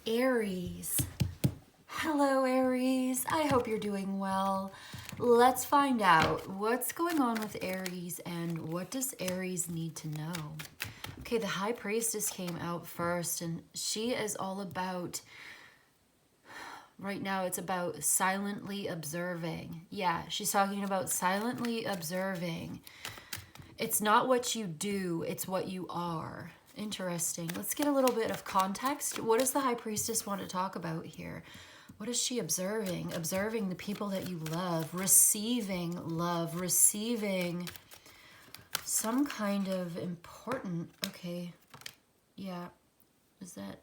Aries. Hello, Aries. I hope you're doing well. Let's find out what's going on with Aries and what does Aries need to know. Okay, the High Priestess came out first, and she is all about, right now it's about silently observing. Yeah, she's talking about silently observing. It's not what you do, it's what you are. Interesting. Let's get a little bit of context. What does the High Priestess want to talk about here? What is she observing? Observing the people that you love, love, receiving some kind of important, okay, yeah, that's it.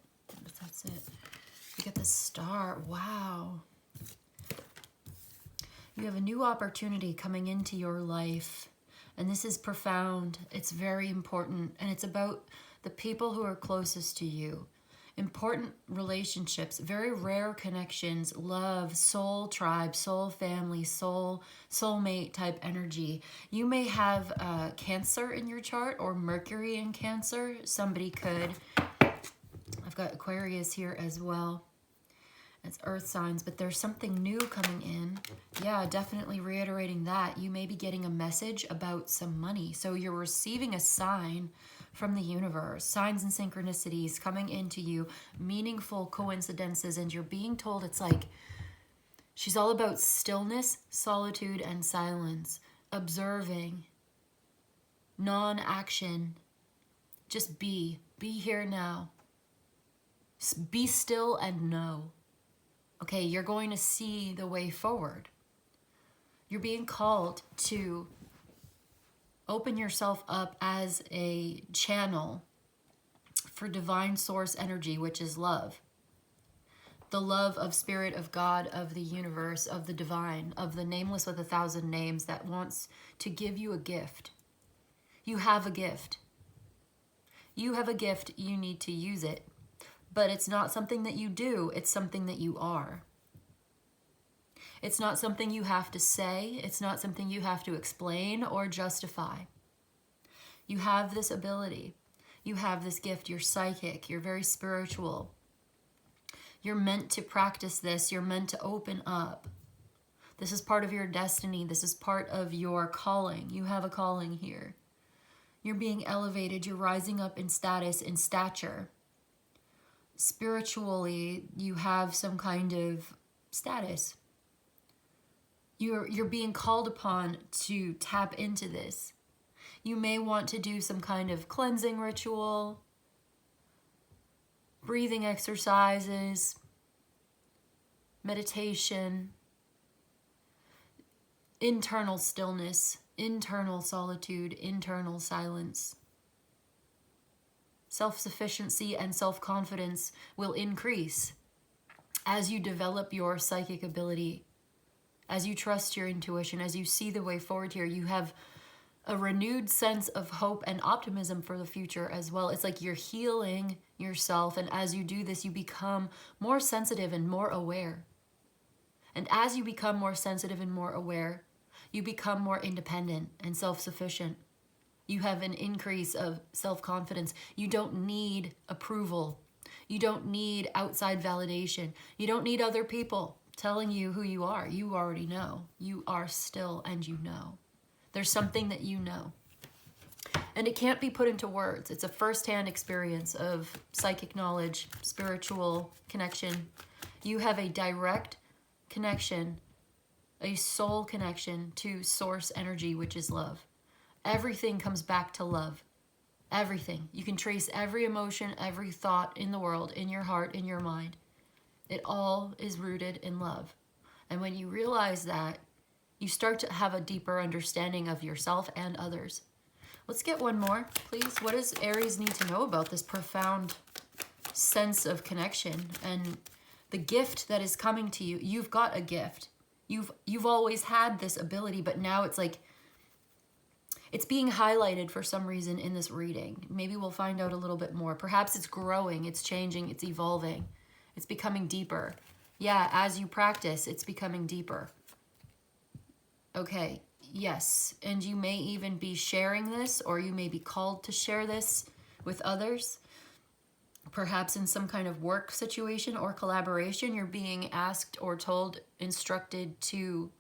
You get the Star, wow. You have a new opportunity coming into your life, and this is profound. It's very important, and it's about the people who are closest to you. Important relationships, very rare connections, love, soul tribe, soul family, soulmate type energy. You may have Cancer in your chart or Mercury in Cancer. Somebody could. I've got Aquarius here as well. It's earth signs, but there's something new coming in. Yeah, definitely reiterating that. You may be getting a message about some money. So you're receiving a sign from the universe, signs and synchronicities coming into you, meaningful coincidences, and you're being told it's like, she's all about stillness, solitude, and silence, observing, non-action, just be here now. Be still and know. Okay, you're going to see the way forward. You're being called to open yourself up as a channel for divine source energy, which is love. The love of Spirit of God, of the universe, of the divine, of the nameless with 1,000 names that wants to give you a gift. You have a gift. You have a gift, you need to use it. But it's not something that you do, it's something that you are. It's not something you have to say, it's not something you have to explain or justify. You have this ability, you have this gift, you're psychic, you're very spiritual. You're meant to practice this, you're meant to open up. This is part of your destiny, this is part of your calling. You have a calling here. You're being elevated, you're rising up in status, in stature. Spiritually, you have some kind of status. You're being called upon to tap into this. You may want to do some kind of cleansing ritual, breathing exercises, meditation, internal stillness, internal solitude, internal silence. Self-sufficiency and self-confidence will increase as you develop your psychic ability, as you trust your intuition, as you see the way forward here. You have a renewed sense of hope and optimism for the future as well. It's like you're healing yourself, and as you do this, you become more sensitive and more aware. And as you become more sensitive and more aware, you become more independent and self-sufficient. You have an increase of self-confidence. You don't need approval. You don't need outside validation. You don't need other people telling you who you are. You already know. You are still and you know. There's something that you know. And it can't be put into words. It's a first-hand experience of psychic knowledge, spiritual connection. You have a direct connection, a soul connection to source energy, which is love. Everything comes back to love. Everything. You can trace every emotion, every thought in the world, in your heart, in your mind. It all is rooted in love. And when you realize that, you start to have a deeper understanding of yourself and others. Let's get one more, please. What does Aries need to know about this profound sense of connection and the gift that is coming to you? You've got a gift. You've always had this ability, but now it's like, it's being highlighted for some reason in this reading. Maybe we'll find out a little bit more. Perhaps it's growing, it's changing, it's evolving. It's becoming deeper. Yeah, as you practice, it's becoming deeper. Okay, yes. And you may even be sharing this, or you may be called to share this with others. Perhaps in some kind of work situation or collaboration, you're being asked or told, instructed to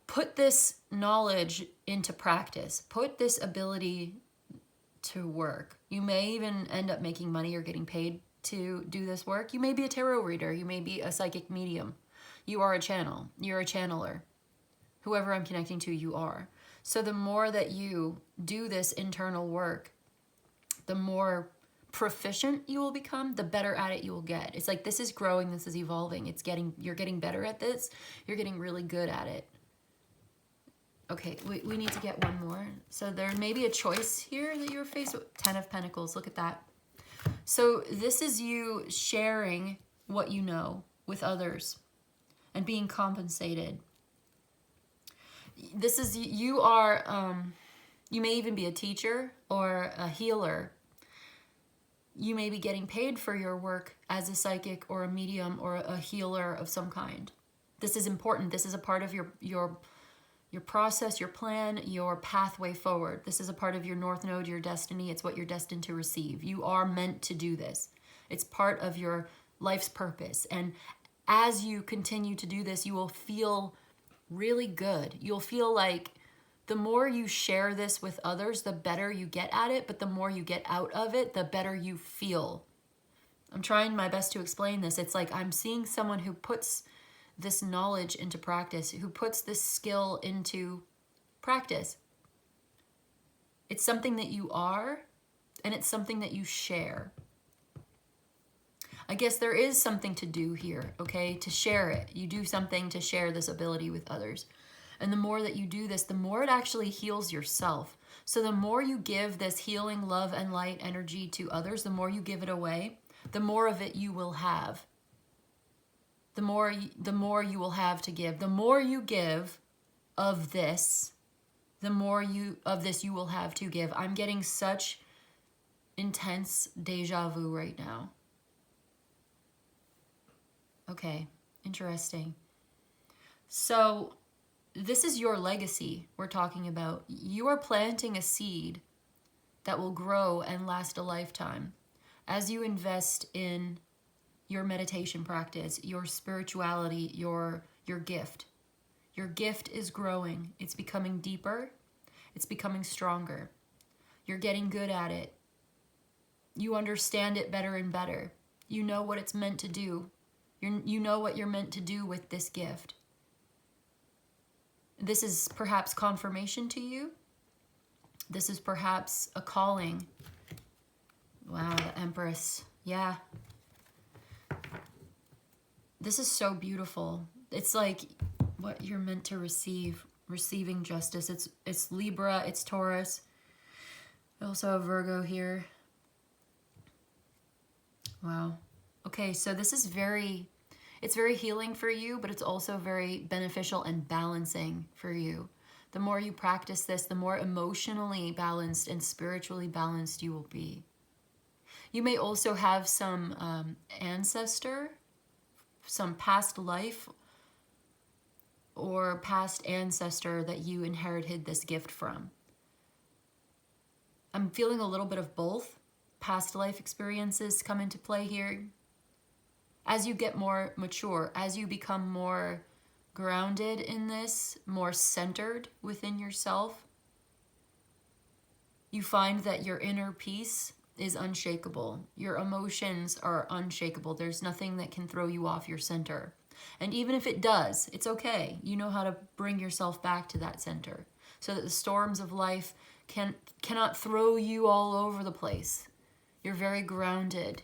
put this knowledge into practice, put this ability to work. You may even end up making money or getting paid to do this work. You may be a tarot reader. You may be a psychic medium. You are a channel. You're a channeler. Whoever I'm connecting to, you are. So the more that you do this internal work, the more proficient you will become, the better at it you will get. It's like this is growing, this is evolving. You're getting better at this. You're getting really good at it. Okay, we need to get one more. So there may be a choice here that you're faced with. 10 of Pentacles, look at that. So this is you sharing what you know with others and being compensated. This is, you may even be a teacher or a healer. You may be getting paid for your work as a psychic or a medium or a healer of some kind. This is important. This is a part of your process, your plan, your pathway forward. This is a part of your North Node, your destiny. It's what you're destined to receive. You are meant to do this. It's part of your life's purpose. And as you continue to do this, you will feel really good. You'll feel like the more you share this with others, the better you get at it, but the more you get out of it, the better you feel. I'm trying my best to explain this. It's like I'm seeing someone who puts this knowledge into practice, who puts this skill into practice. It's something that you are, and it's something that you share. I guess there is something to do here, okay? To share it. You do something to share this ability with others. And the more that you do this, the more it actually heals yourself. So the more you give this healing, love, and light energy to others, the more you give it away, the more of it you will have. The more you will have to give. The more you give of this, the more of this you will have to give. I'm getting such intense deja vu right now. Okay, interesting. So this is your legacy we're talking about. You are planting a seed that will grow and last a lifetime as you invest in your meditation practice, your spirituality, your gift. Your gift is growing. It's becoming deeper. It's becoming stronger. You're getting good at it. You understand it better and better. You know what it's meant to do. You know what you're meant to do with this gift. This is perhaps confirmation to you. This is perhaps a calling. Wow, the Empress. Yeah. This is so beautiful. It's like what you're meant to receive. Receiving justice. It's Libra, it's Taurus. We also have Virgo here. Wow. Okay, so this is it's very healing for you, but it's also very beneficial and balancing for you. The more you practice this, the more emotionally balanced and spiritually balanced you will be. You may also have some ancestor, some past life or past ancestor that you inherited this gift from. I'm feeling a little bit of both. Past life experiences come into play here. As you get more mature, as you become more grounded in this, more centered within yourself, you find that your inner peace is unshakable. Your emotions are unshakable. There's nothing that can throw you off your center. And even if it does, it's okay. You know how to bring yourself back to that center so that the storms of life cannot throw you all over the place. You're very grounded.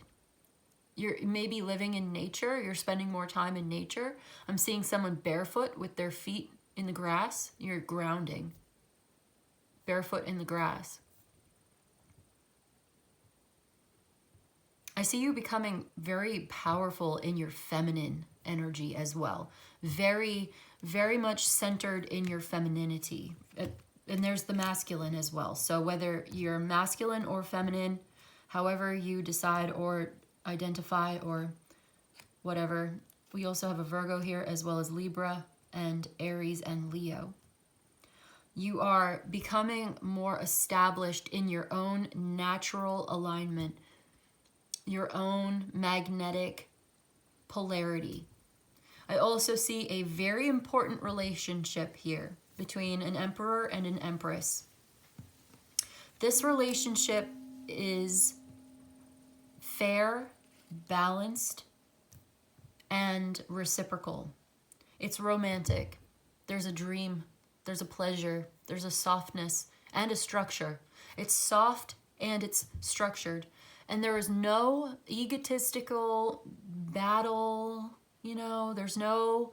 You're maybe living in nature. You're spending more time in nature. I'm seeing someone barefoot with their feet in the grass. You're grounding. Barefoot in the grass. I see you becoming very powerful in your feminine energy as well. Very, very much centered in your femininity. And there's the masculine as well. So whether you're masculine or feminine, however you decide or identify or whatever. We also have a Virgo here as well as Libra and Aries and Leo. You are becoming more established in your own natural alignment your own magnetic polarity. I also see a very important relationship here between an emperor and an empress. This relationship is fair, balanced, and reciprocal. It's romantic. There's a dream, there's a pleasure, there's a softness, and a structure. It's soft and it's structured. And there is no egotistical battle, you know, there's no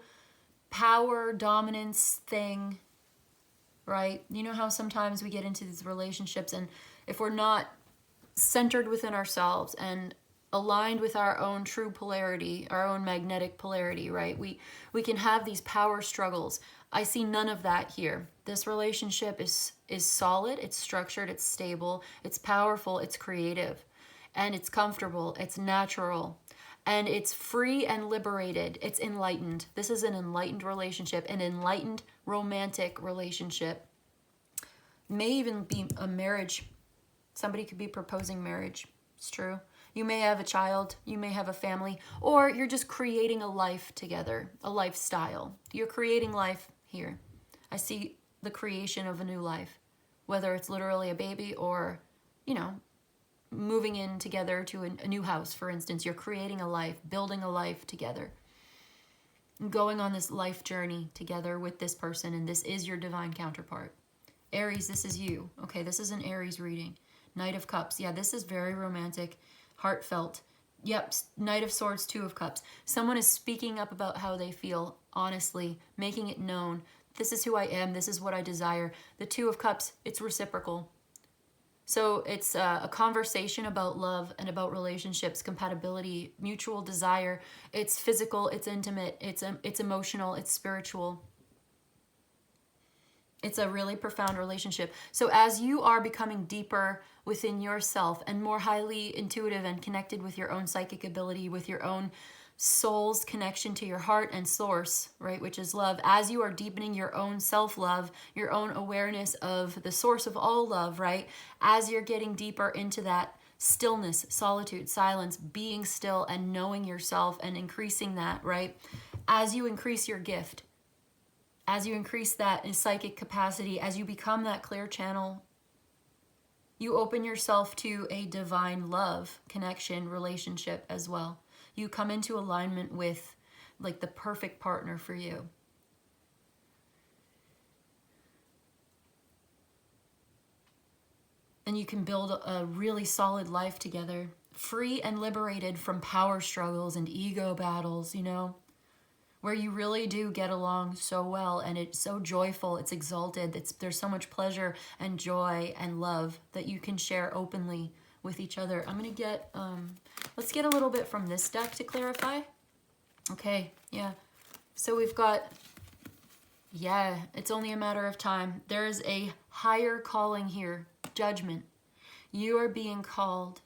power dominance thing, right? You know how sometimes we get into these relationships, and if we're not centered within ourselves and aligned with our own true polarity, our own magnetic polarity, right? We can have these power struggles. I see none of that here. This relationship is solid, it's structured, it's stable, it's powerful, it's creative, and it's comfortable, it's natural, and it's free and liberated. It's enlightened. This is an enlightened relationship, an enlightened romantic relationship. May even be a marriage. Somebody could be proposing marriage. It's true. You may have a child, you may have a family, or you're just creating a life together, a lifestyle. You're creating life here. I see the creation of a new life, whether it's literally a baby or, you know, moving in together to a new house, for instance. You're creating a life, building a life together, going on this life journey together with this person, and this is your divine counterpart. Aries, this is you. Okay, this is an Aries reading. Knight of Cups. Yeah, this is very romantic, heartfelt. Yep, Knight of Swords, Two of Cups. Someone is speaking up about how they feel, honestly, making it known. This is who I am. This is what I desire. The Two of Cups, it's reciprocal. So it's a conversation about love and about relationships, compatibility, mutual desire. It's physical, it's intimate, it's emotional, it's spiritual. It's a really profound relationship. So as you are becoming deeper within yourself and more highly intuitive and connected with your own psychic ability, with your own soul's connection to your heart and source, right, which is love, as you are deepening your own self-love, your own awareness of the source of all love, right, as you're getting deeper into that stillness, solitude, silence, being still and knowing yourself and increasing that, right, as you increase your gift, as you increase that in psychic capacity, as you become that clear channel, you open yourself to a divine love, connection, relationship as well. You come into alignment with like the perfect partner for you. And you can build a really solid life together, free and liberated from power struggles and ego battles, you know, where you really do get along so well, and it's so joyful, it's exalted, there's so much pleasure and joy and love that you can share openly with each other. I'm gonna get, let's get a little bit from this deck to clarify. Okay, yeah. So we've got, yeah, it's only a matter of time. There is a higher calling here, judgment. You are being called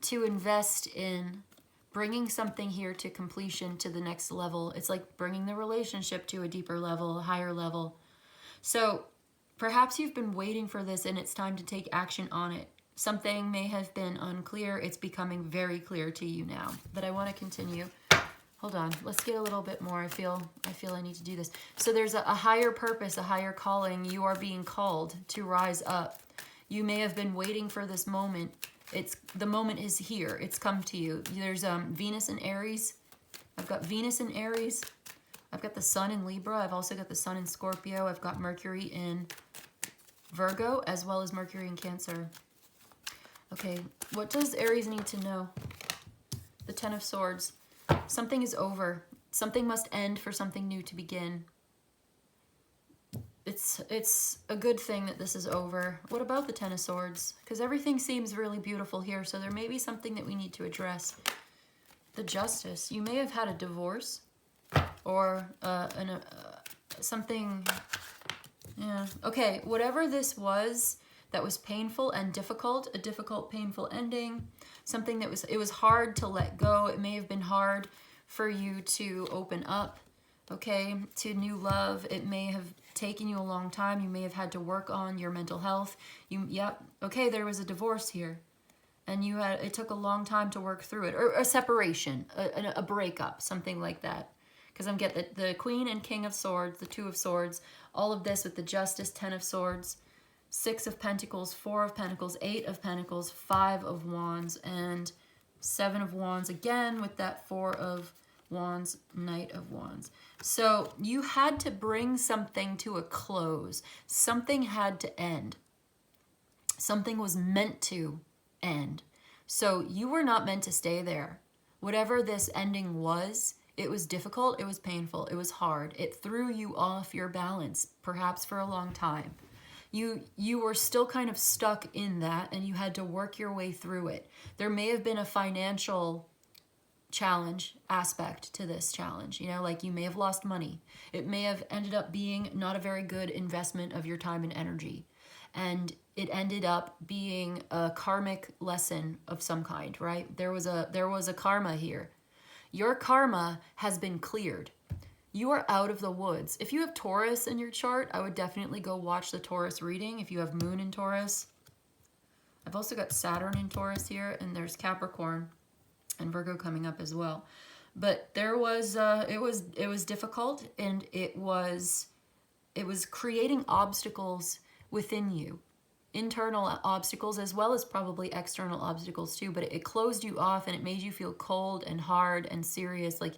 to invest in bringing something here to completion, to the next level. It's like bringing the relationship to a deeper level, a higher level. So perhaps you've been waiting for this and it's time to take action on it. Something may have been unclear. It's becoming very clear to you now. But I want to continue. Hold on. Let's get a little bit more. I feel I need to do this. So there's a higher purpose, a higher calling. You are being called to rise up. You may have been waiting for this moment. The moment is here. It's come to you. There's Venus in Aries. I've got Venus in Aries. I've got the Sun in Libra. I've also got the Sun in Scorpio. I've got Mercury in Virgo, as well as Mercury in Cancer. Okay, what does Aries need to know? The Ten of Swords. Something is over. Something must end for something new to begin. It's a good thing that this is over. What about the Ten of Swords? Because everything seems really beautiful here, so there may be something that we need to address. The Justice. You may have had a divorce or something. Yeah. Okay, whatever this was that was painful and difficult, a difficult, painful ending, something that it was hard to let go. It may have been hard for you to open up, okay, to new love. It may have taken you a long time. You may have had to work on your mental health. Yep. Okay, there was a divorce here. and it took a long time to work through it, or a separation, a breakup, something like that. Because I'm getting the Queen and King of Swords, the Two of Swords, all of this with the Justice, Ten of Swords, Six of Pentacles, Four of Pentacles, Eight of Pentacles, Five of Wands, and Seven of Wands again with that Four of Wands, Knight of Wands. So you had to bring something to a close. Something had to end. Something was meant to end. So you were not meant to stay there. Whatever this ending was, it was difficult, it was painful, it was hard. It threw you off your balance, perhaps for a long time. You were still kind of stuck in that, and you had to work your way through it. There may have been a financial challenge aspect to this challenge. You know, like you may have lost money. It may have ended up being not a very good investment of your time and energy. And it ended up being a karmic lesson of some kind, right? There was a karma here. Your karma has been cleared. You are out of the woods. If you have Taurus in your chart, I would definitely go watch the Taurus reading. If you have Moon in Taurus, I've also got Saturn in Taurus here, and there's Capricorn and Virgo coming up as well. But there was it was difficult, and it was creating obstacles within you, internal obstacles as well as probably external obstacles too. But it closed you off, and it made you feel cold and hard and serious. Like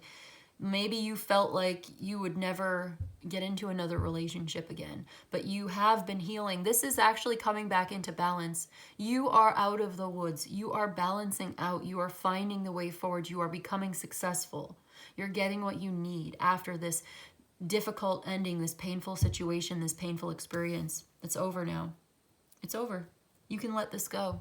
maybe you felt like you would never get into another relationship again, but you have been healing. This is actually coming back into balance. You are out of the woods. You are balancing out. You are finding the way forward. You are becoming successful. You're getting what you need after this difficult ending, this painful situation, this painful experience. It's over now. It's over. You can let this go.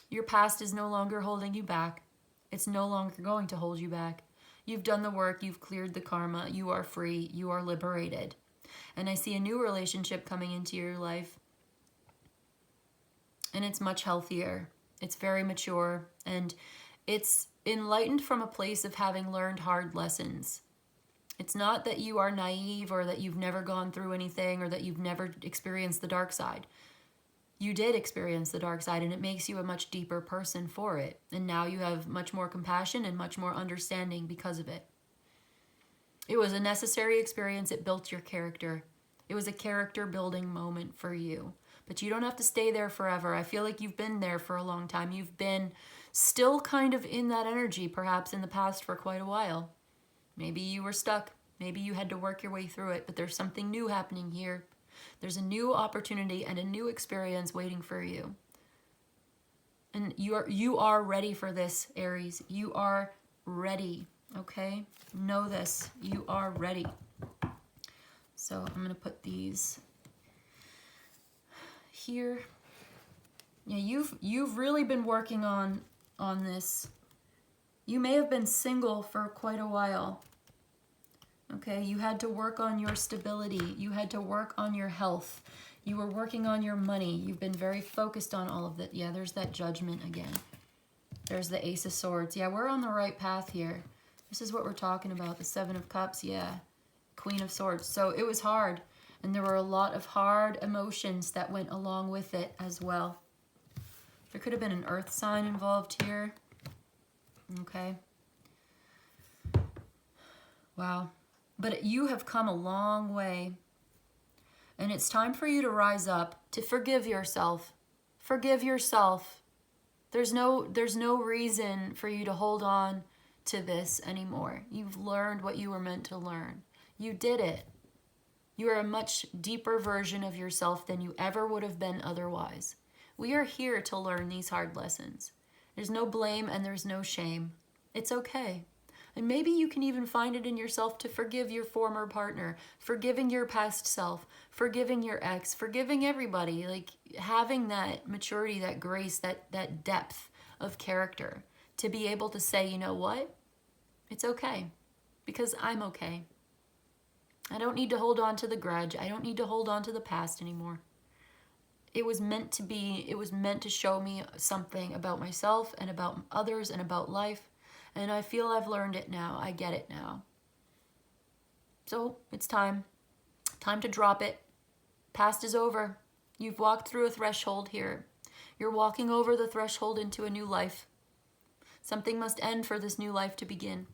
Your past is no longer holding you back. It's no longer going to hold you back. You've done the work, you've cleared the karma, you are free, you are liberated. And I see a new relationship coming into your life. And it's much healthier. It's very mature. And it's enlightened from a place of having learned hard lessons. It's not that you are naive or that you've never gone through anything or that you've never experienced the dark side. You did experience the dark side, and it makes you a much deeper person for it. And now you have much more compassion and much more understanding because of it. It was a necessary experience. It built your character. It was a character building moment for you. But you don't have to stay there forever. I feel like you've been there for a long time. You've been still kind of in that energy, perhaps in the past for quite a while. Maybe you were stuck. Maybe you had to work your way through it, but there's something new happening here. There's a new opportunity and a new experience waiting for you. And you are ready for this, Aries. You are ready, okay? Know this. You are ready. So I'm going to put these here. Yeah, you've really been working on this. You may have been single for quite a while. Okay, you had to work on your stability. You had to work on your health. You were working on your money. You've been very focused on all of that. Yeah, there's that Judgment again. There's the Ace of Swords. Yeah, we're on the right path here. This is what we're talking about. The Seven of Cups, yeah. Queen of Swords. So it was hard. And there were a lot of hard emotions that went along with it as well. There could have been an earth sign involved here. Okay. Wow. But you have come a long way. And it's time for you to rise up, to forgive yourself. Forgive yourself. There's no reason for you to hold on to this anymore. You've learned what you were meant to learn. You did it. You are a much deeper version of yourself than you ever would have been otherwise. We are here to learn these hard lessons. There's no blame and there's no shame. It's okay. And maybe you can even find it in yourself to forgive your former partner, forgiving your past self, forgiving your ex, forgiving everybody, like having that maturity, that grace, that depth of character to be able to say, you know what? It's okay because I'm okay. I don't need to hold on to the grudge. I don't need to hold on to the past anymore. It was meant to be, it was meant to show me something about myself and about others and about life. And I feel I've learned it now. I get it now. So it's time. Time to drop it. Past is over. You've walked through a threshold here. You're walking over the threshold into a new life. Something must end for this new life to begin.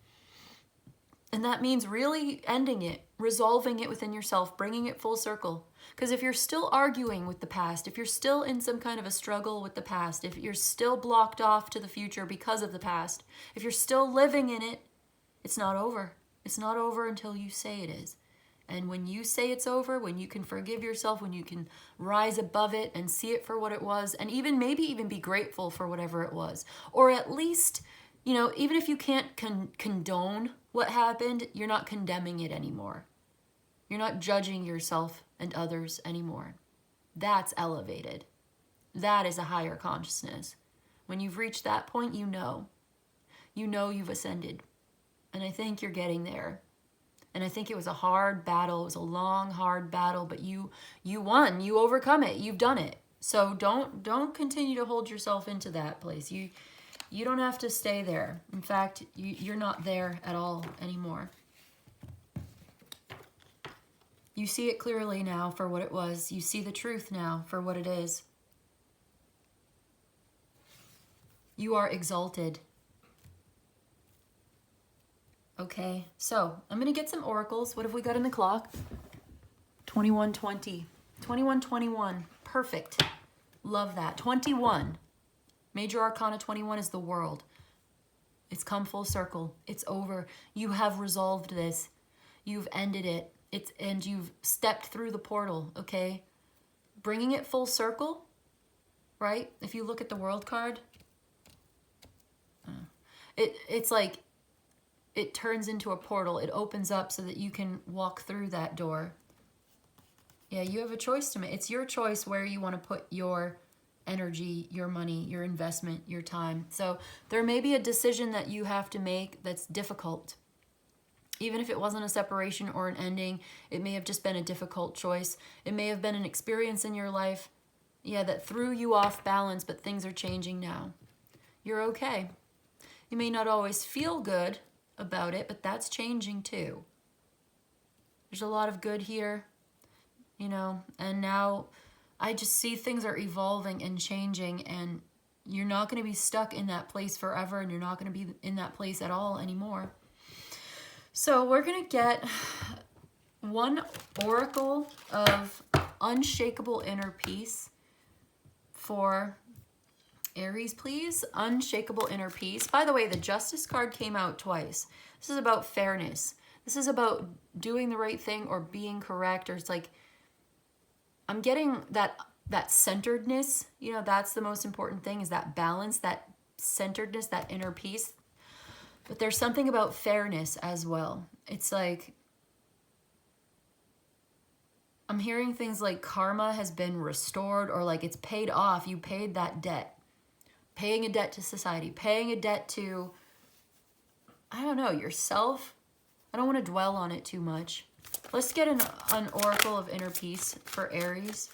And that means really ending it, resolving it within yourself, bringing it full circle. Because if you're still arguing with the past, if you're still in some kind of a struggle with the past, if you're still blocked off to the future because of the past, if you're still living in it, it's not over. It's not over until you say it is. And when you say it's over, when you can forgive yourself, when you can rise above it and see it for what it was, and maybe even be grateful for whatever it was, or at least, even if you can't condone what happened, you're not condemning it anymore. You're not judging yourself and others anymore. That's elevated. That is a higher consciousness. When you've reached that point, you know you've ascended. And I think you're getting there. And I think it was a hard battle. It was a long, hard battle, but you won. You overcome it. You've done it. So don't continue to hold yourself into that place. You don't have to stay there. In fact, you're not there at all anymore. You see it clearly now for what it was. You see the truth now for what it is. You are exalted. Okay, so I'm going to get some oracles. What have we got in the clock? 2120. 2121. Perfect. Love that. 21. Major Arcana 21 is the world. It's come full circle. It's over. You have resolved this. You've ended it. And you've stepped through the portal, okay? Bringing it full circle, right? If you look at the world card, it's like it turns into a portal. It opens up so that you can walk through that door. Yeah, you have a choice to make. It's your choice where you want to put your energy, your money, your investment, your time. So there may be a decision that you have to make that's difficult. Even if it wasn't a separation or an ending, it may have just been a difficult choice. It may have been an experience in your life, that threw you off balance, but things are changing now. You're okay. You may not always feel good about it, but that's changing too. There's a lot of good here, and now I just see things are evolving and changing, and you're not going to be stuck in that place forever, and you're not going to be in that place at all anymore. So we're going to get one oracle of unshakable inner peace for Aries, please. Unshakable inner peace. By the way, the Justice card came out twice. This is about fairness. This is about doing the right thing or being correct, or it's like I'm getting that centeredness. That's the most important thing, is that balance, that centeredness, that inner peace. But there's something about fairness as well. It's like I'm hearing things like karma has been restored, or like it's paid off. You paid that debt. Paying a debt to society. Paying a debt to, I don't know, yourself. I don't want to dwell on it too much. Let's get an oracle of inner peace for Aries.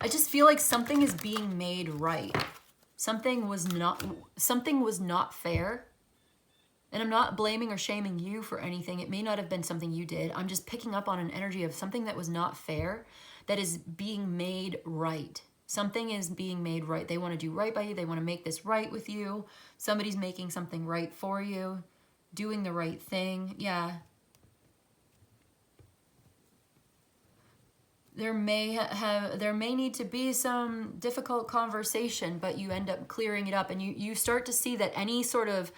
I just feel like something is being made right. Something was not fair. And I'm not blaming or shaming you for anything. It may not have been something you did. I'm just picking up on an energy of something that was not fair that is being made right. Something is being made right. They want to do right by you. They want to make this right with you. Somebody's making something right for you. Doing the right thing. Yeah. There may need to be some difficult conversation, but you end up clearing it up, and you start to see that any sort of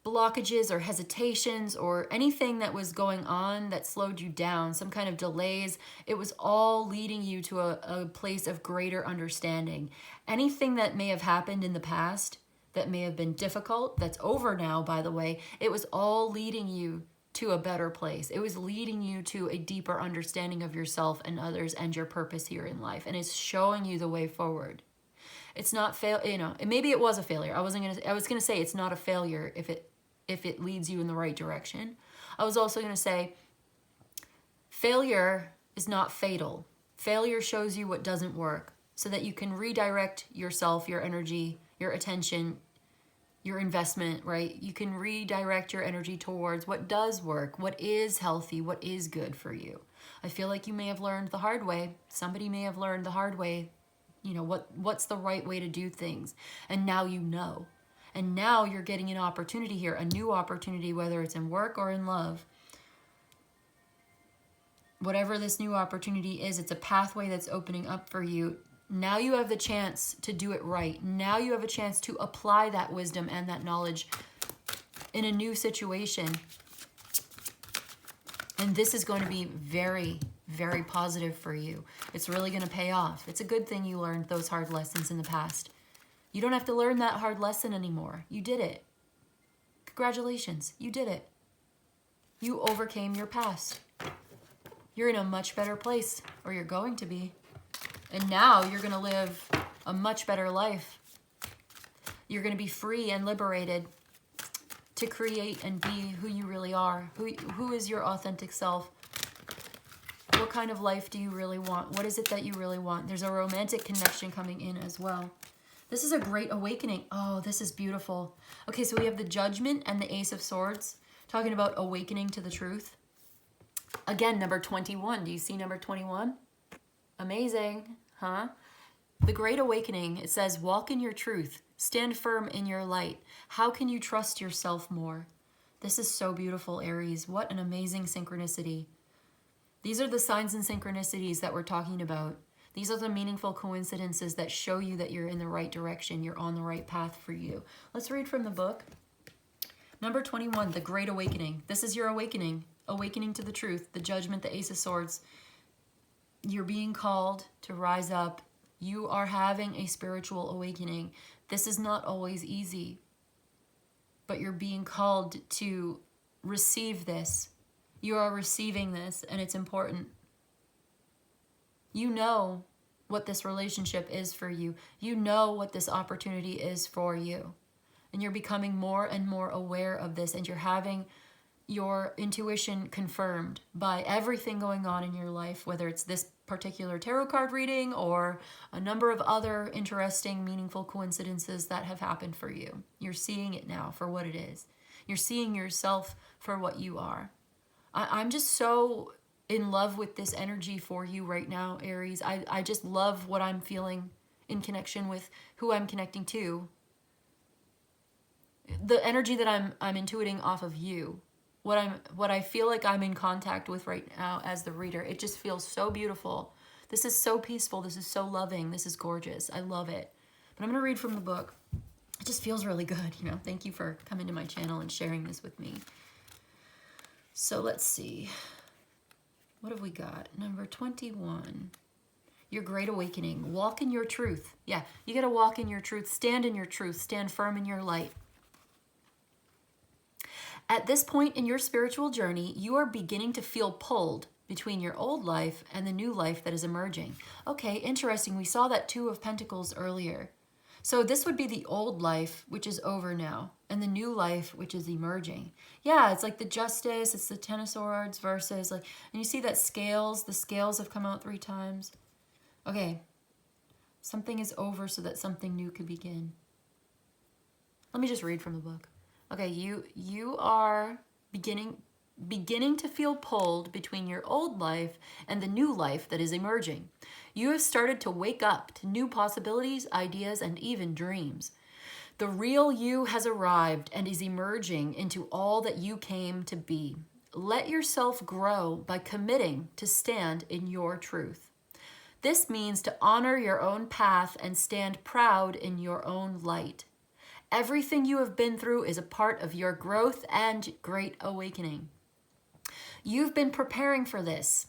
blockages or hesitations or anything that was going on that slowed you down, some kind of delays, it was all leading you to a place of greater understanding. Anything that may have happened in the past that may have been difficult, that's over now, by the way, it was all leading you to a better place. It was leading you to a deeper understanding of yourself and others and your purpose here in life. And it's showing you the way forward. It's not maybe it was a failure. I was going to say it's not a failure if it leads you in the right direction. I was also going to say failure is not fatal. Failure shows you what doesn't work so that you can redirect yourself, your energy, your attention, your investment, right? You can redirect your energy towards what does work, what is healthy, what is good for you. I feel like you may have learned the hard way. Somebody may have learned the hard way You know, what's the right way to do things. And now you know. And now you're getting an opportunity here, a new opportunity, whether it's in work or in love. Whatever this new opportunity is, it's a pathway that's opening up for you. Now you have the chance to do it right. Now you have a chance to apply that wisdom and that knowledge in a new situation. And this is going to be very, very positive for you. It's really going to pay off. It's a good thing you learned those hard lessons in the past. You don't have to learn that hard lesson anymore. You did it. Congratulations, you did it. You overcame your past. You're in a much better place, or you're going to be. And now you're going to live a much better life. You're going to be free and liberated to create and be who you really are. Who is your authentic self? What kind of life do you really want? What is it that you really want? There's a romantic connection coming in as well. This is a great awakening. Oh, this is beautiful. Okay, so we have the Judgment and the Ace of Swords, talking about awakening to the truth. Again, number 21. Do you see number 21? Amazing, huh? The Great Awakening, it says, walk in your truth. Stand firm in your light. How can you trust yourself more? This is so beautiful, Aries. What an amazing synchronicity. These are the signs and synchronicities that we're talking about. These are the meaningful coincidences that show you that you're in the right direction. You're on the right path for you. Let's read from the book. Number 21, The Great Awakening. This is your awakening. Awakening to the truth, the Judgment, the Ace of Swords. You're being called to rise up. You are having a spiritual awakening. This is not always easy, but you're being called to receive this. You are receiving this, and it's important. You know what this relationship is for you. You know what this opportunity is for you. And you're becoming more and more aware of this, and you're having your intuition confirmed by everything going on in your life, whether it's this particular tarot card reading or a number of other interesting, meaningful coincidences that have happened for you. You're seeing it now for what it is. You're seeing yourself for what you are. I'm just so in love with this energy for you right now, Aries. I just love what I'm feeling in connection with who I'm connecting to. The energy that I'm intuiting off of you. What I feel like I'm in contact with right now as the reader. It just feels so beautiful. This is so peaceful. This is so loving. This is gorgeous. I love it. But I'm going to read from the book. It just feels really good, you know. Thank you for coming to my channel and sharing this with me. So let's see. What have we got? Number 21. Your Great Awakening. Walk in your truth. Yeah, you got to walk in your truth. Stand in your truth. Stand firm in your light. At this point in your spiritual journey, you are beginning to feel pulled between your old life and the new life that is emerging. Okay, interesting. We saw that Two of Pentacles earlier. So this would be the old life, which is over now, and the new life, which is emerging. Yeah, it's like the Justice, it's the Ten of Swords versus, like, and you see that scales, the scales have come out 3 times. Okay, something is over so that something new could begin. Let me just read from the book. Okay, you are beginning to feel pulled between your old life and the new life that is emerging. You have started to wake up to new possibilities, ideas, and even dreams. The real you has arrived and is emerging into all that you came to be. Let yourself grow by committing to stand in your truth. This means to honor your own path and stand proud in your own light. Everything you have been through is a part of your growth and great awakening. You've been preparing for this.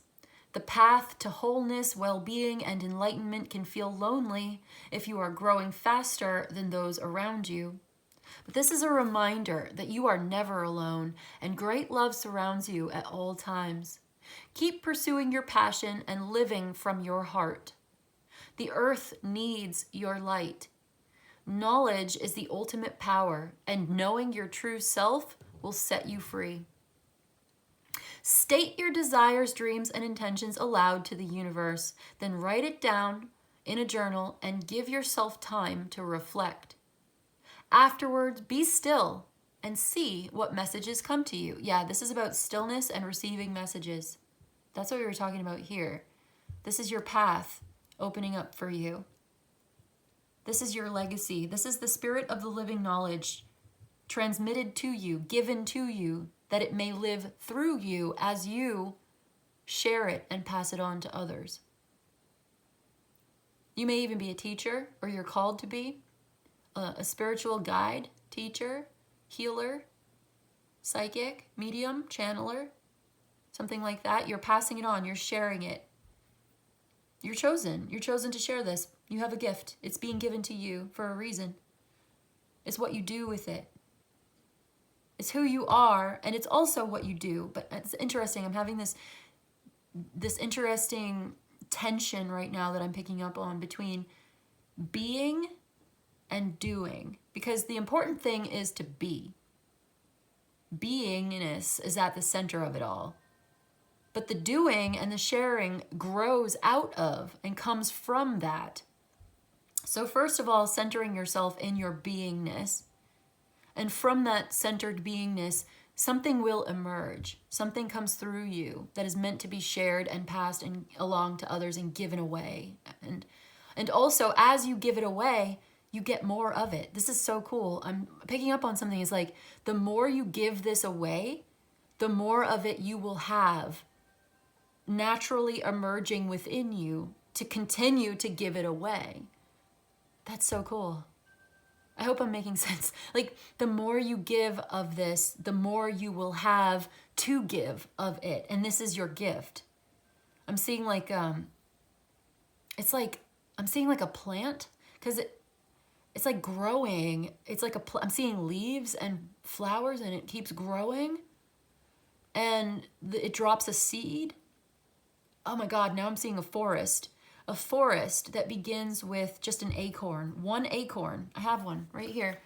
The path to wholeness, well-being, and enlightenment can feel lonely if you are growing faster than those around you. But this is a reminder that you are never alone, and great love surrounds you at all times. Keep pursuing your passion and living from your heart. The earth needs your light. Knowledge is the ultimate power, and knowing your true self will set you free. State your desires, dreams, and intentions aloud to the universe, then write it down in a journal and give yourself time to reflect. Afterwards, be still and see what messages come to you. Yeah, this is about stillness and receiving messages. That's what we were talking about here. This is your path opening up for you. This is your legacy. This is the spirit of the living knowledge transmitted to you, given to you, that it may live through you as you share it and pass it on to others. You may even be a teacher, or you're called to be a spiritual guide, teacher, healer, psychic, medium, channeler, something like that. You're passing it on. You're sharing it. You're chosen. You're chosen to share this. You have a gift. It's being given to you for a reason. It's what you do with it. It's who you are, and it's also what you do. But it's interesting. I'm having this interesting tension right now that I'm picking up on between being and doing. Because the important thing is to be. Beingness is at the center of it all. But the doing and the sharing grows out of and comes from that. So first of all, centering yourself in your beingness. And from that centered beingness, something will emerge. Something comes through you that is meant to be shared and passed and along to others and given away. And also, as you give it away, you get more of it. This is so cool. I'm picking up on something. It's like, the more you give this away, the more of it you will have naturally emerging within you to continue to give it away. That's so cool. I hope I'm making sense. Like, the more you give of this, the more you will have to give of it. And this is your gift. I'm seeing like, it's like, I'm seeing like a plant, because it's like growing. It's like I'm seeing leaves and flowers, and it keeps growing, and it drops a seed. Oh my God, now I'm seeing a forest that begins with just an acorn, one acorn. I have one right here.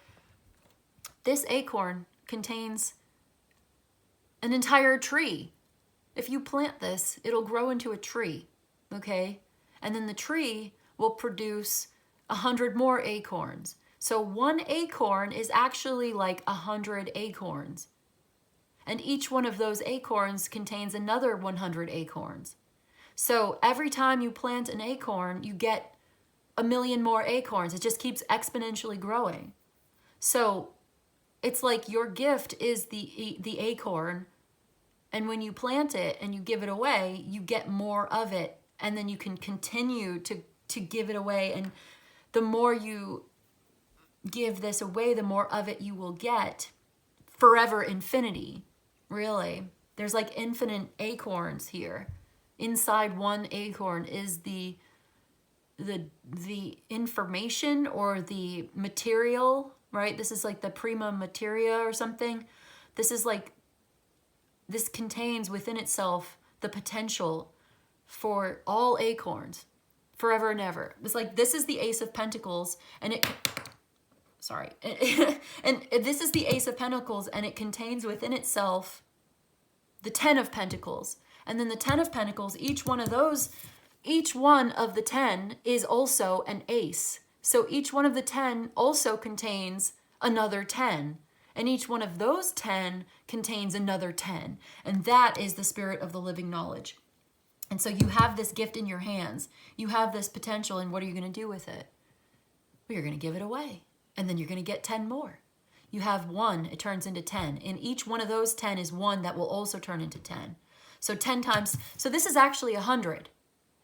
This acorn contains an entire tree. If you plant this, it'll grow into a tree, okay? And then the tree will produce 100 more acorns. So one acorn is actually like 100 acorns. And each one of those acorns contains another 100 acorns. So every time you plant an acorn, you get 1 million more acorns. It just keeps exponentially growing. So it's like your gift is the acorn. And when you plant it and you give it away, you get more of it. And then you can continue to give it away. And the more you give this away, the more of it you will get. Forever infinity, really. There's like infinite acorns here. Inside one acorn is the information or the material, right? This is like the prima materia or something. This contains within itself the potential for all acorns forever and ever. It's like, this is the Ace of Pentacles, and and this is the Ace of Pentacles, and it contains within itself the 10 of Pentacles. And then the 10 of Pentacles, each one of the 10 is also an ace. So each one of the 10 also contains another 10. And each one of those 10 contains another 10. And that is the spirit of the living knowledge. And so you have this gift in your hands. You have this potential, and what are you going to do with it? Well, you're going to give it away. And then you're going to get 10 more. You have 1, it turns into 10. And each one of those 10 is 1 that will also turn into 10. So 10 times, so this is actually 100.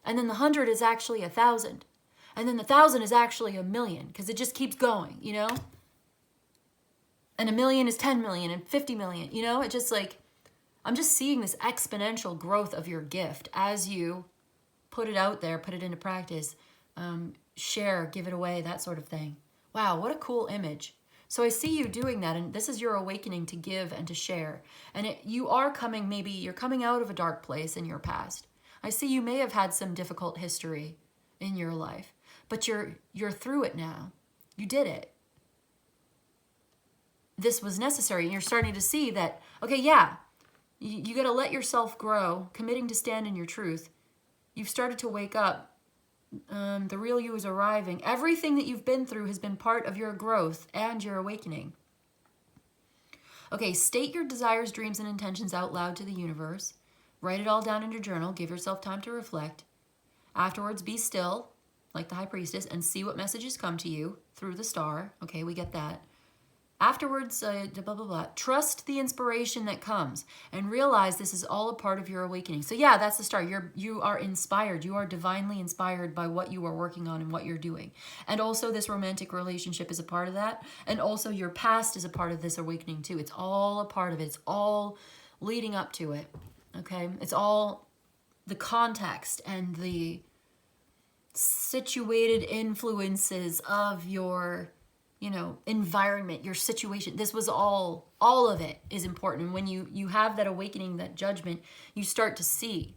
And then the 100 is actually 1,000. And then the 1,000 is actually 1,000,000, because it just keeps going, you know? And 1,000,000 is 10 million and 50 million, you know? It just like, I'm just seeing this exponential growth of your gift as you put it out there, put it into practice, share, give it away, that sort of thing. Wow, what a cool image. So I see you doing that, and this is your awakening to give and to share. And you are coming, maybe you're coming out of a dark place in your past. I see you may have had some difficult history in your life, but you're through it now. You did it. This was necessary, and you're starting to see that, okay, yeah, you got to let yourself grow, committing to stand in your truth. You've started to wake up. The real you is arriving. Everything that you've been through has been part of your growth and your awakening. Okay, state your desires, dreams, and intentions out loud to the universe. Write it all down in your journal. Give yourself time to reflect. Afterwards, be still like the High Priestess, and see what messages come to you through the star. Okay, we get that. Afterwards, blah, blah, blah. Trust the inspiration that comes and realize this is all a part of your awakening. So yeah, that's the start. You are inspired. You are divinely inspired by what you are working on and what you're doing. And also this romantic relationship is a part of that. And also your past is a part of this awakening too. It's all a part of it. It's all leading up to it. Okay? It's all the context and the situated influences of your environment, your situation. This was all of it is important. And when you have that awakening, that judgment, you start to see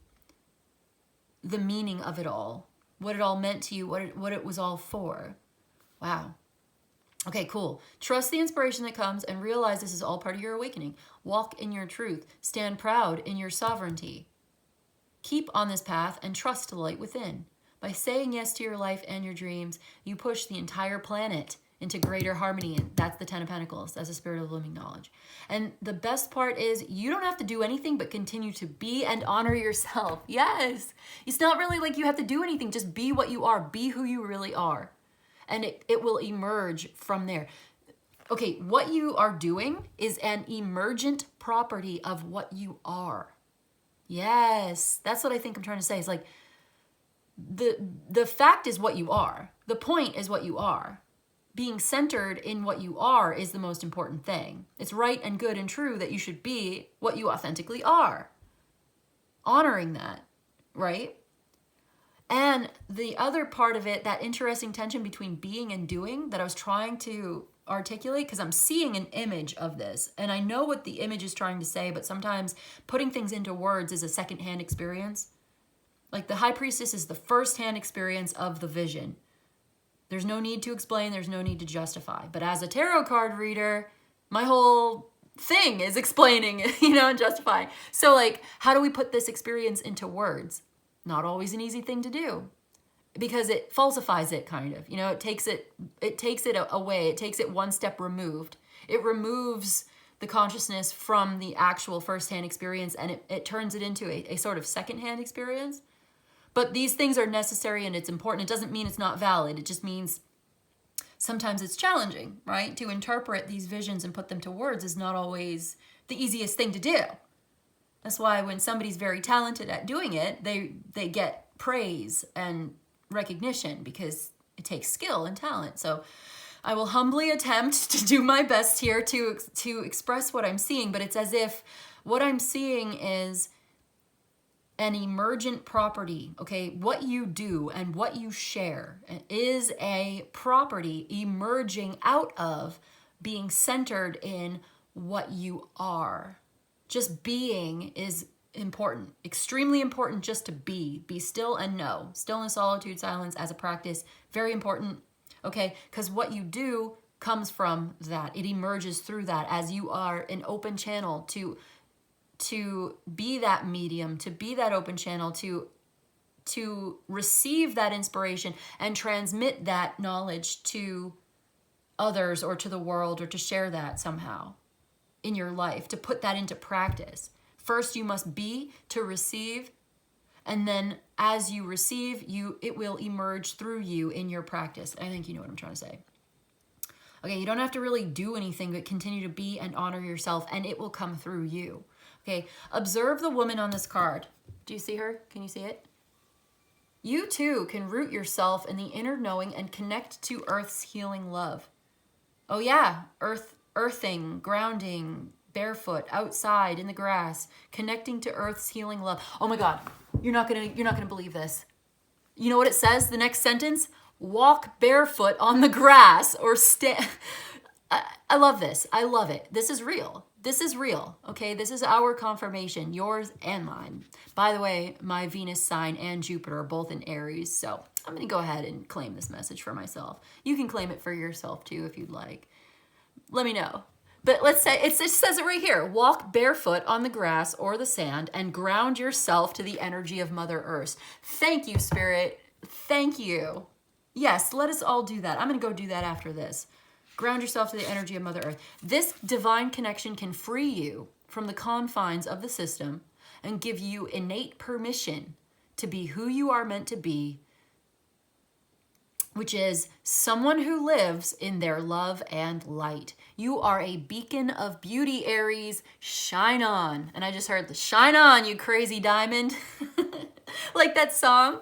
the meaning of it all, what it all meant to you, what it was all for. Wow. Okay, cool. Trust the inspiration that comes and realize this is all part of your awakening. Walk in your truth. Stand proud in your sovereignty. Keep on this path and trust the light within. By saying yes to your life and your dreams, you push the entire planet into greater harmony. And that's the Ten of Pentacles. That's the spirit of living knowledge. And the best part is you don't have to do anything but continue to be and honor yourself. Yes. It's not really like you have to do anything. Just be what you are. Be who you really are. And it will emerge from there. Okay, what you are doing is an emergent property of what you are. Yes. That's what I think I'm trying to say. It's like the fact is what you are. The point is what you are. Being centered in what you are is the most important thing. It's right and good and true that you should be what you authentically are. Honoring that, right? And the other part of it, that interesting tension between being and doing that I was trying to articulate, because I'm seeing an image of this. And I know what the image is trying to say, but sometimes putting things into words is a secondhand experience. Like the High Priestess is the first-hand experience of the vision. There's no need to explain. There's no need to justify. But as a tarot card reader, my whole thing is explaining, and justifying. So like, how do we put this experience into words? Not always an easy thing to do because it falsifies it kind of, it takes it away. It takes it one step removed. It removes the consciousness from the actual first-hand experience and it turns it into a sort of second-hand experience. But these things are necessary and it's important. It doesn't mean it's not valid. It just means sometimes it's challenging, right? To interpret these visions and put them to words is not always the easiest thing to do. That's why when somebody's very talented at doing it, they get praise and recognition because it takes skill and talent. So I will humbly attempt to do my best here to express what I'm seeing, but it's as if what I'm seeing is an emergent property, okay? What you do and what you share is a property emerging out of being centered in what you are. Just being is important, extremely important just to be still and know. Stillness, solitude, silence as a practice, very important, okay? Because what you do comes from that. It emerges through that as you are an open channel to be that medium, to be that open channel, to receive that inspiration and transmit that knowledge to others or to the world or to share that somehow in your life, to put that into practice. First, you must be to receive, and then as you receive, it will emerge through you in your practice. I think you know what I'm trying to say. Okay, you don't have to really do anything, but continue to be and honor yourself, and it will come through you. Okay, observe the woman on this card. Do you see her? Can you see it? You too can root yourself in the inner knowing and connect to Earth's healing love. Oh yeah, earthing, grounding, barefoot, outside, in the grass, connecting to Earth's healing love. Oh my God, you're not gonna believe this. You know what it says? The next sentence: walk barefoot on the grass or stand. I love this. I love it. This is real. This is real, okay? This is our confirmation, yours and mine. By the way, my Venus sign and Jupiter are both in Aries, so I'm going to go ahead and claim this message for myself. You can claim it for yourself too if you'd like. Let me know. But let's say, it says it right here. Walk barefoot on the grass or the sand and ground yourself to the energy of Mother Earth. Thank you, Spirit. Thank you. Yes, let us all do that. I'm going to go do that after this. Ground yourself to the energy of Mother Earth. This divine connection can free you from the confines of the system and give you innate permission to be who you are meant to be which is someone who lives in their love and light. You are a beacon of beauty, Aries. Shine on. And I just heard the shine on, you crazy diamond. Like that song.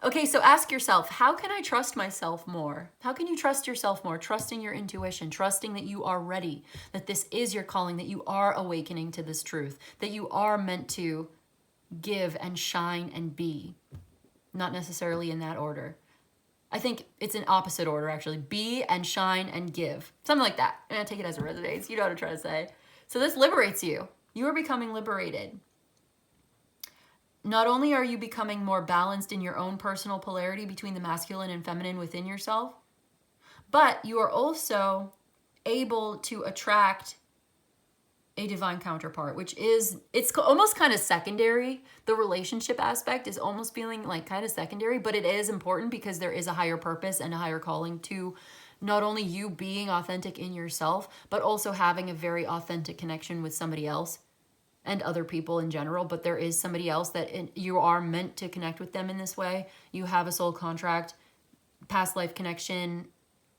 Okay, so ask yourself, how can I trust myself more? How can you trust yourself more? Trusting your intuition, trusting that you are ready, that this is your calling, that you are awakening to this truth, that you are meant to give and shine and be. Not necessarily in that order. I think it's an opposite order, actually. Be and shine and give. Something like that. And I take it as it resonates. You know what I'm trying to say. So this liberates you. You are becoming liberated. Not only are you becoming more balanced in your own personal polarity between the masculine and feminine within yourself, but you are also able to attract a divine counterpart, which is, it's almost kind of secondary. The relationship aspect is almost feeling like kind of secondary, but it is important because there is a higher purpose and a higher calling to not only you being authentic in yourself, but also having a very authentic connection with somebody else and other people in general. But there is somebody else that you are meant to connect with them in this way. You have a soul contract, past life connection,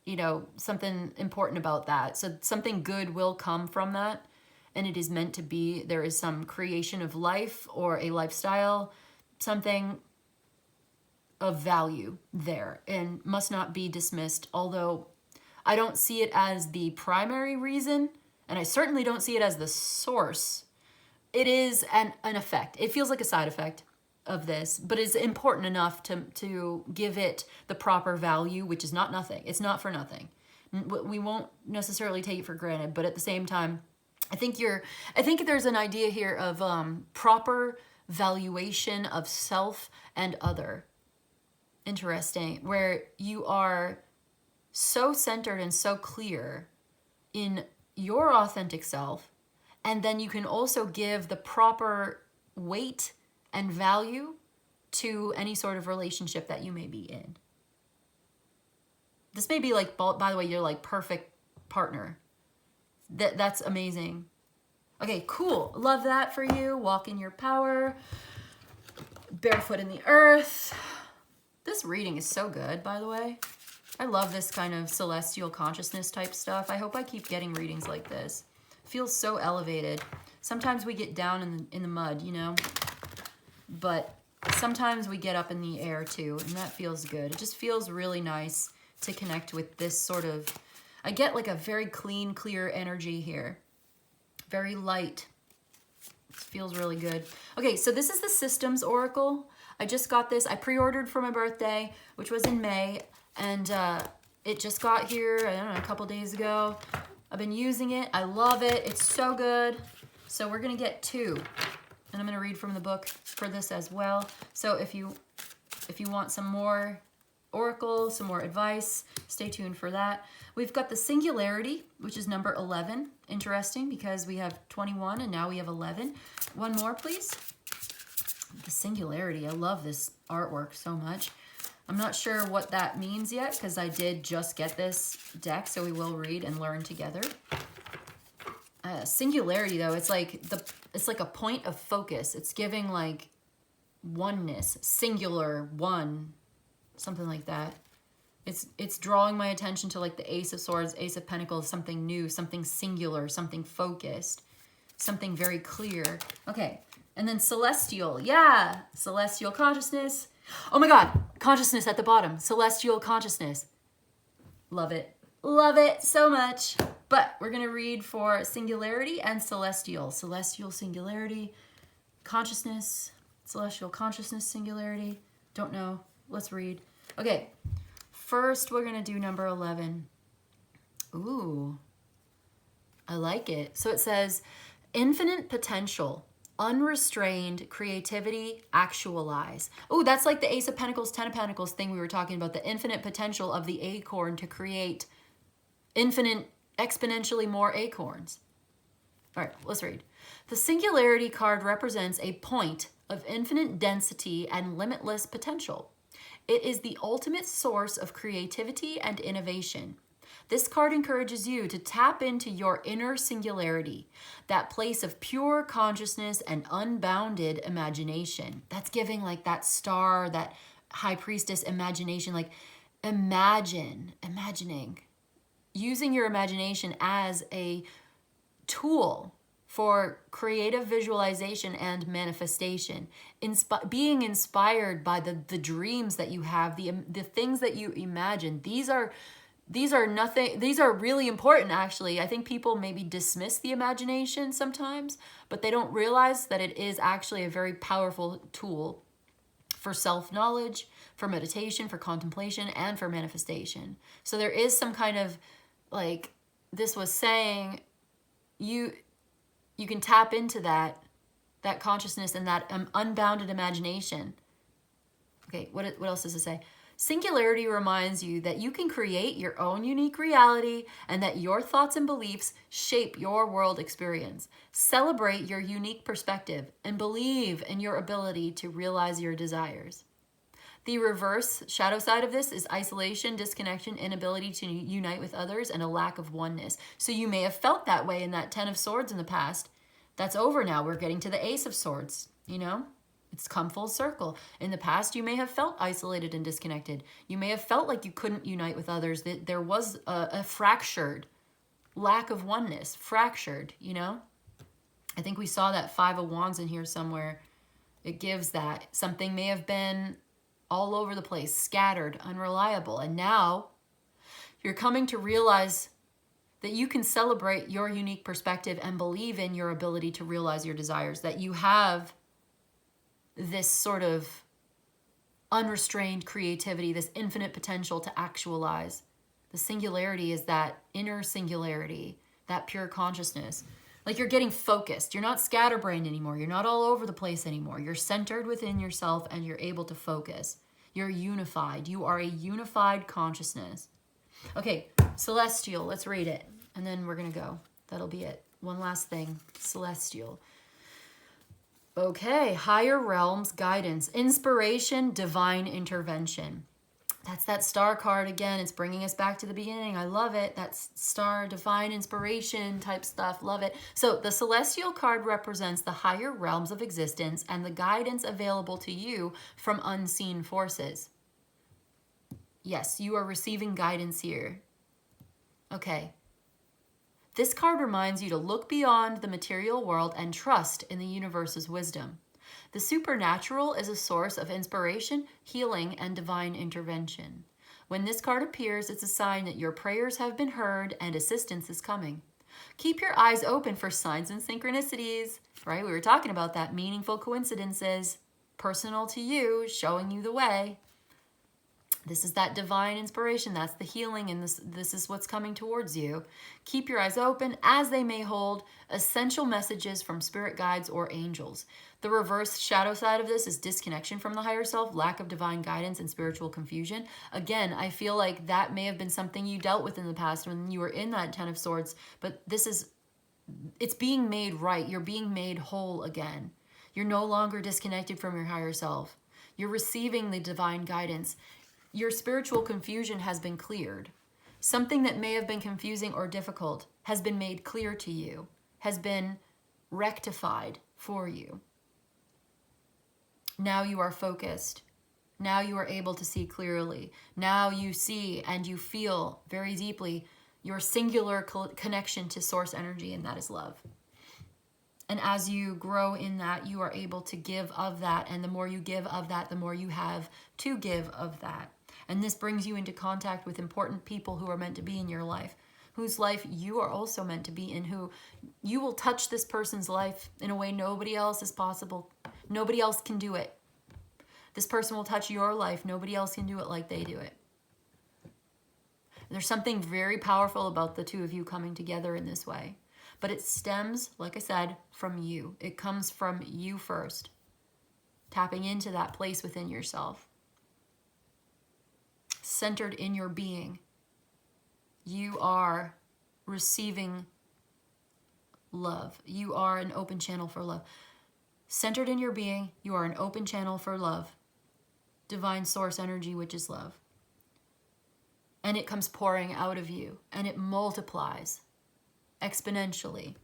you know, something important about that. So something good will come from that. And it is meant to be. There is some creation of life or a lifestyle, something of value there, and must not be dismissed. Although I don't see it as the primary reason, and I certainly don't see it as the source. It is an effect. It feels like a side effect of this, but it's important enough to give it the proper value, which is not nothing. It's not for nothing. We won't necessarily take it for granted, but at the same time, I think there's an idea here of proper valuation of self and other. Interesting, where you are so centered and so clear in your authentic self, and then you can also give the proper weight and value to any sort of relationship that you may be in. This may be like, by the way, your like perfect partner. That's amazing. Okay, cool. Love that for you. Walk in your power. Barefoot in the earth. This reading is so good, by the way. I love this kind of celestial consciousness type stuff. I hope I keep getting readings like this. Feels so elevated. Sometimes we get down in the mud, you know? But sometimes we get up in the air too, and that feels good. It just feels really nice to connect with this sort of... I get like a very clean, clear energy here. Very light. It feels really good. Okay, so this is the Systems Oracle. I just got this. I pre-ordered for my birthday, which was in May. And it just got here, I don't know, a couple days ago. I've been using it. I love it. It's so good. So we're going to get 2. And I'm going to read from the book for this as well. So if you want some more oracle, some more advice, stay tuned for that. We've got the Singularity, which is number 11. Interesting, because we have 21 and now we have 11. One more, please. The Singularity. I love this artwork so much. I'm not sure what that means yet, because I did just get this deck, so we will read and learn together. Singularity, though, it's like a point of focus. It's giving like oneness, singular, one, something like that. It's drawing my attention to like the Ace of Swords, Ace of Pentacles, something new, something singular, something focused, something very clear. Okay, and then Celestial, yeah, Celestial Consciousness. Oh my God, Consciousness at the bottom, Celestial Consciousness. Love it so much. But we're gonna read for Singularity and Celestial. Celestial Singularity, Consciousness, Celestial Consciousness Singularity. Don't know, let's read. Okay. First, we're going to do number 11. Ooh, I like it. So it says, infinite potential, unrestrained creativity, actualize. Ooh, that's like the Ace of Pentacles, 10 of Pentacles thing we were talking about, the infinite potential of the acorn to create infinite, exponentially more acorns. All right, let's read. The Singularity card represents a point of infinite density and limitless potential. It is the ultimate source of creativity and innovation. This card encourages you to tap into your inner singularity, that place of pure consciousness and unbounded imagination. That's giving like that star, that high priestess imagination, like imagining, using your imagination as a tool for creative visualization and manifestation, being inspired by the dreams that you have, the things that you imagine. These are nothing, these are really important actually. I think people maybe dismiss the imagination sometimes, but they don't realize that it is actually a very powerful tool for self-knowledge, for meditation, for contemplation, and for manifestation. So there is some kind of, like this was saying, you can tap into that consciousness and that unbounded imagination. Okay, what else does it say? Singularity reminds you that you can create your own unique reality and that your thoughts and beliefs shape your world experience. Celebrate your unique perspective and believe in your ability to realize your desires. The reverse shadow side of this is isolation, disconnection, inability to unite with others, and a lack of oneness. So you may have felt that way in that 10 of Swords in the past. That's over now. We're getting to the Ace of Swords, you know? It's come full circle. In the past, you may have felt isolated and disconnected. You may have felt like you couldn't unite with others, that there was a fractured lack of oneness, fractured, you know? I think we saw that 5 of Wands in here somewhere. It gives that. Something may have been all over the place, scattered, unreliable. And now you're coming to realize that you can celebrate your unique perspective and believe in your ability to realize your desires, that you have this sort of unrestrained creativity, this infinite potential to actualize. The singularity is that inner singularity, that pure consciousness. Like you're getting focused. You're not scatterbrained anymore. You're not all over the place anymore. You're centered within yourself and you're able to focus. You're unified. You are a unified consciousness. Okay, Celestial, let's read it. And then we're going to go. That'll be it. One last thing, Celestial. Okay, higher realms, guidance, inspiration, divine intervention. That's that star card again. It's bringing us back to the beginning. I love it. That's star, divine inspiration type stuff. Love it. So the Celestial card represents the higher realms of existence and the guidance available to you from unseen forces. Yes, you are receiving guidance here. Okay. This card reminds you to look beyond the material world and trust in the universe's wisdom. The supernatural is a source of inspiration, healing, and divine intervention. When this card appears, it's a sign that your prayers have been heard and assistance is coming. Keep your eyes open for signs and synchronicities, right? We were talking about that, meaningful coincidences, personal to you, showing you the way. This is that divine inspiration. That's the healing, and this is what's coming towards you. Keep your eyes open as they may hold essential messages from spirit guides or angels. The reverse shadow side of this is disconnection from the higher self, lack of divine guidance, and spiritual confusion. Again, I feel like that may have been something you dealt with in the past when you were in that 10 of Swords, but it's being made right. You're being made whole again. You're no longer disconnected from your higher self. You're receiving the divine guidance. Your spiritual confusion has been cleared. Something that may have been confusing or difficult has been made clear to you, has been rectified for you. Now you are focused. Now you are able to see clearly. Now you see and you feel very deeply your singular connection to source energy, and that is love. And as you grow in that, you are able to give of that. And the more you give of that, the more you have to give of that. And this brings you into contact with important people who are meant to be in your life, whose life you are also meant to be in, who you will touch this person's life in a way nobody else is possible. Nobody else can do it. This person will touch your life. Nobody else can do it like they do it. There's something very powerful about the two of you coming together in this way. But it stems, like I said, from you. It comes from you first. Tapping into that place within yourself. Centered in your being. You are receiving love. You are an open channel for love. Centered in your being, you are an open channel for love. Divine source energy, which is love. And it comes pouring out of you. And it multiplies exponentially.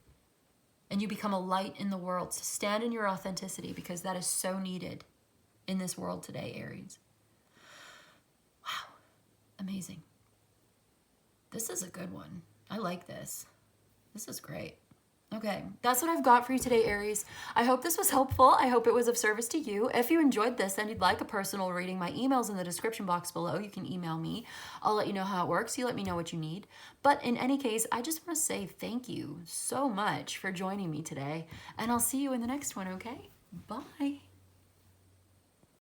And you become a light in the world. So stand in your authenticity, because that is so needed in this world today, Aries. Wow. Amazing. This is a good one. I like this. This is great. Okay, that's what I've got for you today, Aries. I hope this was helpful. I hope it was of service to you. If you enjoyed this and you'd like a personal reading, my email's in the description box below. You can email me. I'll let you know how it works. You let me know what you need. But in any case, I just want to say thank you so much for joining me today. And I'll see you in the next one, okay? Bye.